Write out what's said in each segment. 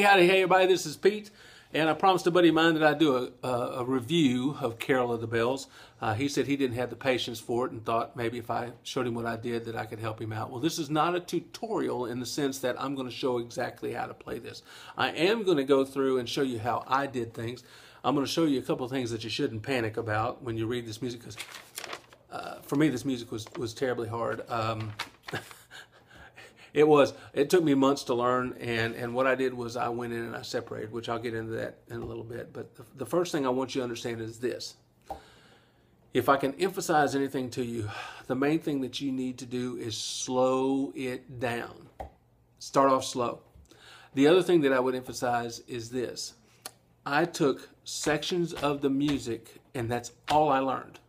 Hey, howdy, hey everybody, this is Pete, and I promised a buddy of mine that I'd do a review of Carol of the Bells. He said he didn't have the patience for it and thought maybe if I showed him what I did that I could help him out. Well, this is not a tutorial in the sense that I'm going to show exactly how to play this. I am going to go through and show you how I did things. I'm going to show you a couple of things that you shouldn't panic about when you read this music, because for me this music was terribly hard. It took me months to learn, and what I did was I went in and I separated, which I'll get into that in a little bit. But the first thing I want you to understand is this. If I can emphasize anything to you, the main thing that you need to do is slow it down. Start off slow. The other thing that I would emphasize is this. I took sections of the music, and that's all I learned.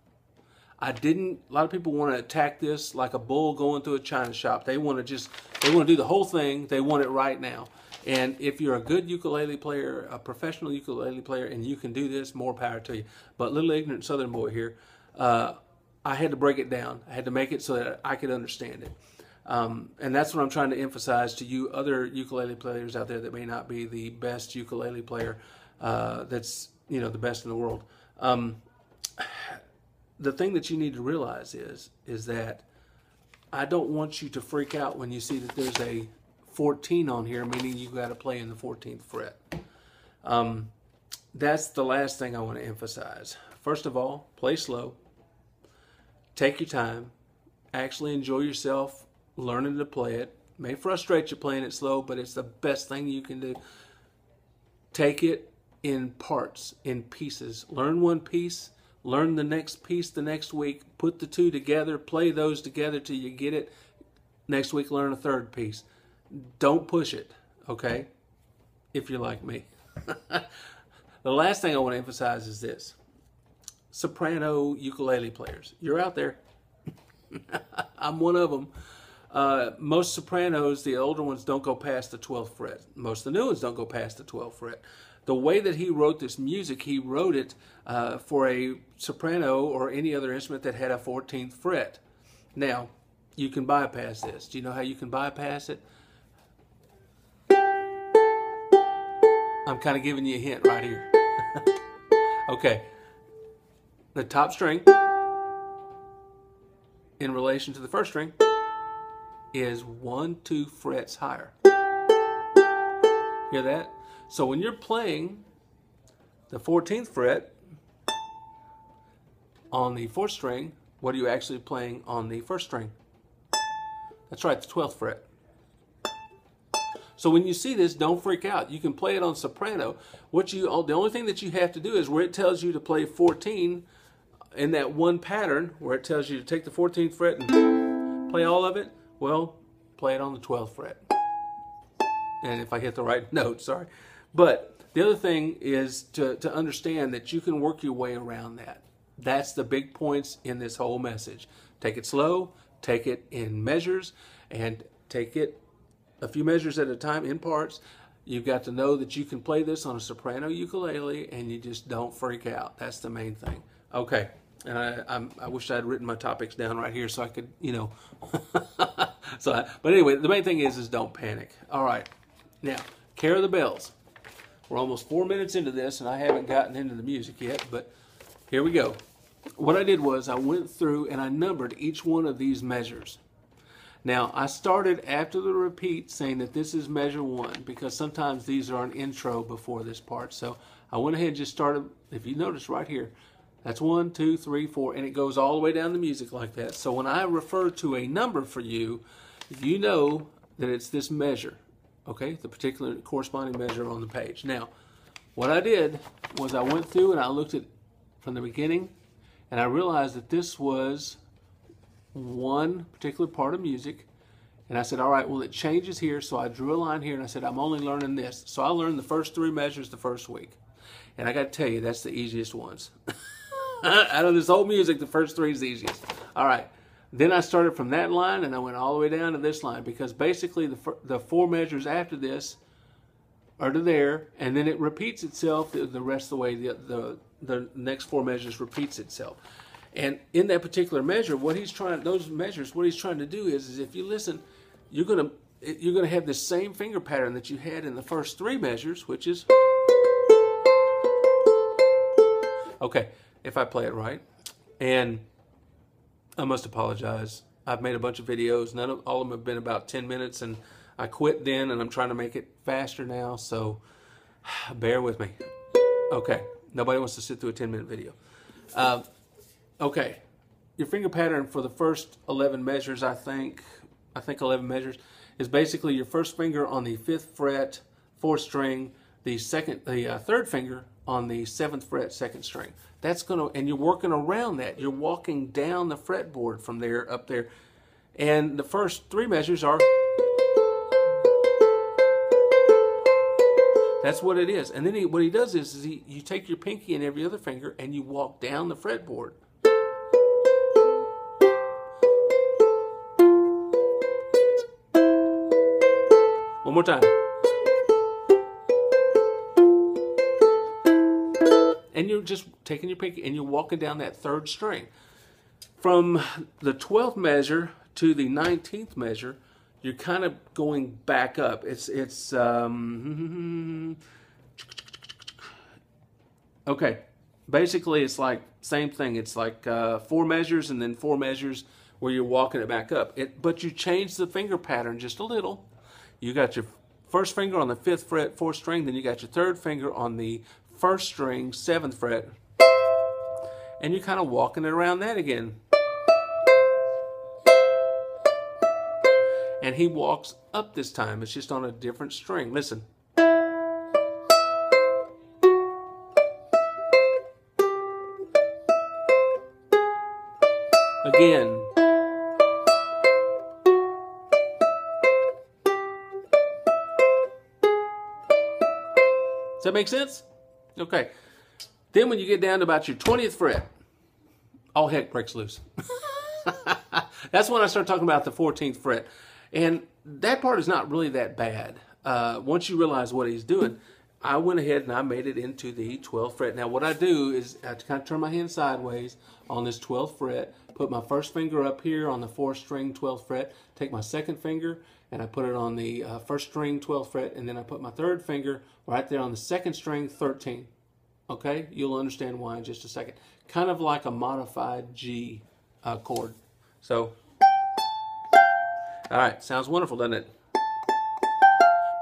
A lot of people want to attack this like a bull going through a china shop. They want to do the whole thing. They want it right now. And if you're a good ukulele player, a professional ukulele player, and you can do this, more power to you. But little ignorant Southern boy here, I had to break it down. I had to make it so that I could understand it. And that's what I'm trying to emphasize to you other ukulele players out there that may not be the best ukulele player that's the best in the world. The thing that you need to realize is that I don't want you to freak out when you see that there's a 14 on here, meaning you got to play in the 14th fret. That's the last thing I want to emphasize. First of all, play slow. Take your time. Actually enjoy yourself learning to play it. May frustrate you playing it slow, but it's the best thing you can do. Take it in parts, in pieces. Learn one piece. Learn the next piece the next week. Put the two together. Play those together till you get it. Next week, learn a third piece. Don't push it, okay? If you're like me. The last thing I want to emphasize is this. Soprano ukulele players. You're out there. I'm one of them. Most sopranos, the older ones, don't go past the 12th fret. Most of the new ones don't go past the 12th fret. The way that he wrote this music, he wrote it for a soprano or any other instrument that had a 14th fret. Now, you can bypass this. Do you know how you can bypass it? I'm kind of giving you a hint right here. Okay. The top string in relation to the first string is 1-2 frets higher. Hear that? So when you're playing the 14th fret on the 4th string, what are you actually playing on the 1st string? That's right, the 12th fret. So when you see this, don't freak out. You can play it on soprano. The only thing that you have to do is where it tells you to play 14 in that one pattern, where it tells you to take the 14th fret and play all of it, well, play it on the 12th fret. And if I hit the right note, sorry. But the other thing is to understand that you can work your way around that. That's the big points in this whole message. Take it slow, take it in measures, and take it a few measures at a time in parts. You've got to know that you can play this on a soprano ukulele, and you just don't freak out. That's the main thing. Okay, and I wish I had written my topics down right here so I could, but anyway, the main thing is don't panic. All right, now, Carol of the Bells. We're almost 4 minutes into this, and I haven't gotten into the music yet, but here we go. What I did was I went through and I numbered each one of these measures. Now, I started after the repeat saying that this is measure 1, because sometimes these are an intro before this part. So I went ahead and just started, if you notice right here, that's 1, 2, 3, 4, and it goes all the way down the music like that. So when I refer to a number for you, you know that it's this measure. Okay, the particular corresponding measure on the page. Now, what I did was I went through and I looked at from the beginning, and I realized that this was one particular part of music, and I said, all right, well, it changes here, so I drew a line here, and I said, I'm only learning this. So I learned the first 3 measures the first week, and I got to tell you, that's the easiest ones. Out of this whole music, the first 3 is the easiest. All right. Then I started from that line and I went all the way down to this line, because basically the 4 measures after this are to there, and then it repeats itself the rest of the way. The next 4 measures repeats itself. And in that particular measure, what he's trying to do is if you listen, you're going to you're going to have the same finger pattern that you had in the first 3 measures, which is... Okay, if I play it right. And I must apologize. I've made a bunch of videos. All of them have been about 10 minutes, and I quit then, and I'm trying to make it faster now, so bear with me. Okay, nobody wants to sit through a 10-minute video. Okay, your finger pattern for the first 11 measures, I think 11 measures, is basically your first finger on the 5th fret, 4th string, the 3rd finger on the 7th fret, 2nd string. That's gonna, and you're working around that. You're walking down the fretboard from there up there, and the first 3 measures are. That's what it is. And then what he does is you take your pinky and every other finger and you walk down the fretboard. One more time. And you're just taking your pinky and you're walking down that 3rd string. From the 12th measure to the 19th measure, you're kind of going back up. Okay. Basically, it's like same thing. It's like 4 measures and then 4 measures where you're walking it back up. But you change the finger pattern just a little. You got your first finger on the 5th fret, 4th string. Then you got your 3rd finger on the 1st string, 7th fret. And you're kind of walking it around that again. And he walks up this time. It's just on a different string. Listen. Again. Does that make sense? Okay. Then when you get down to about your 20th fret, all heck breaks loose. That's when I start talking about the 14th fret. And that part is not really that bad. Once you realize what he's doing, I went ahead and I made it into the 12th fret. Now what I do is I kind of turn my hand sideways on this 12th fret, put my first finger up here on the 4th string, 12th fret, take my 2nd finger and I put it on the 1st string, 12th fret, and then I put my 3rd finger right there on the 2nd string, 13. Okay? You'll understand why in just a second. Kind of like a modified G chord. So, all right, sounds wonderful, doesn't it?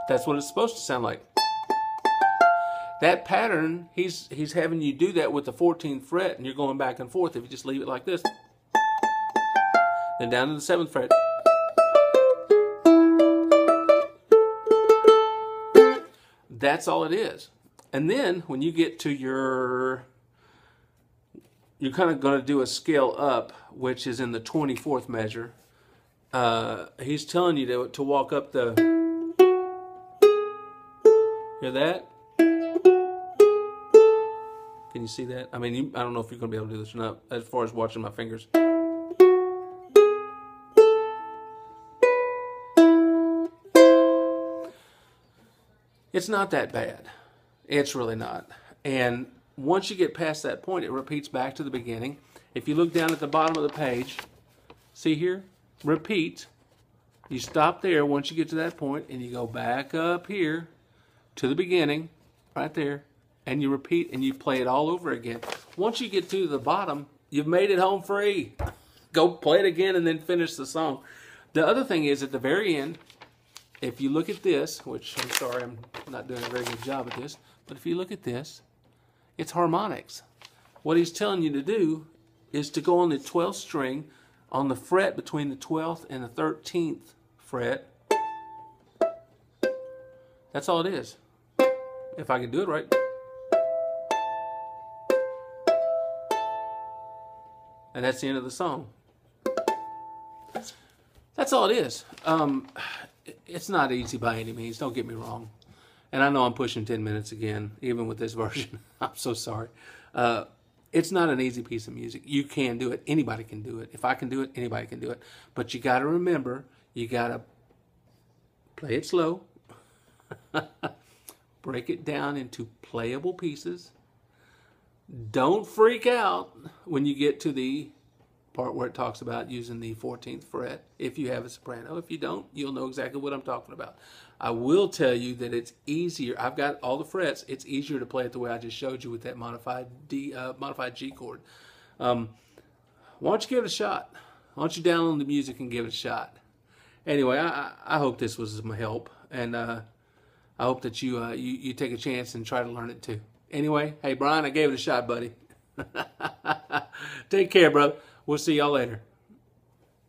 That's what it's supposed to sound like. That pattern, he's having you do that with the 14th fret, and you're going back and forth. If you just leave it like this, then down to the 7th fret. That's all it is. And then when you get to you're kind of going to do a scale up, which is in the 24th measure. He's telling you to walk up the... Hear that? Can you see that? I mean, I don't know if you're going to be able to do this or not, as far as watching my fingers. It's not that bad. It's really not. And once you get past that point, it repeats back to the beginning. If you look down at the bottom of the page, see here? Repeat. You stop there once you get to that point, and you go back up here to the beginning, right there, and you repeat, and you play it all over again. Once you get to the bottom, you've made it home free. Go play it again and then finish the song. The other thing is, at the very end, if you look at this, which I'm sorry, I'm not doing a very good job at this, but if you look at this, it's harmonics. What he's telling you to do is to go on the 12th string on the fret between the 12th and the 13th fret. That's all it is. If I can do it right. And that's the end of the song. That's all it is. It's not easy by any means, don't get me wrong. And I know I'm pushing 10 minutes again, even with this version. I'm so sorry. It's not an easy piece of music. You can do it. Anybody can do it. If I can do it, anybody can do it. But you got to remember, you got to play it slow. Break it down into playable pieces. Don't freak out when you get to the part where it talks about using the 14th fret if you have a soprano. If you don't, you'll know exactly what I'm talking about. I will tell you that it's easier. I've got all the frets. It's easier to play it the way I just showed you with that modified G chord. Why don't you give it a shot? Why don't you download the music and give it a shot? Anyway, I hope this was some help, and I hope that you take a chance and try to learn it too. Anyway, hey Brian, I gave it a shot, buddy. Take care, brother. We'll see y'all later.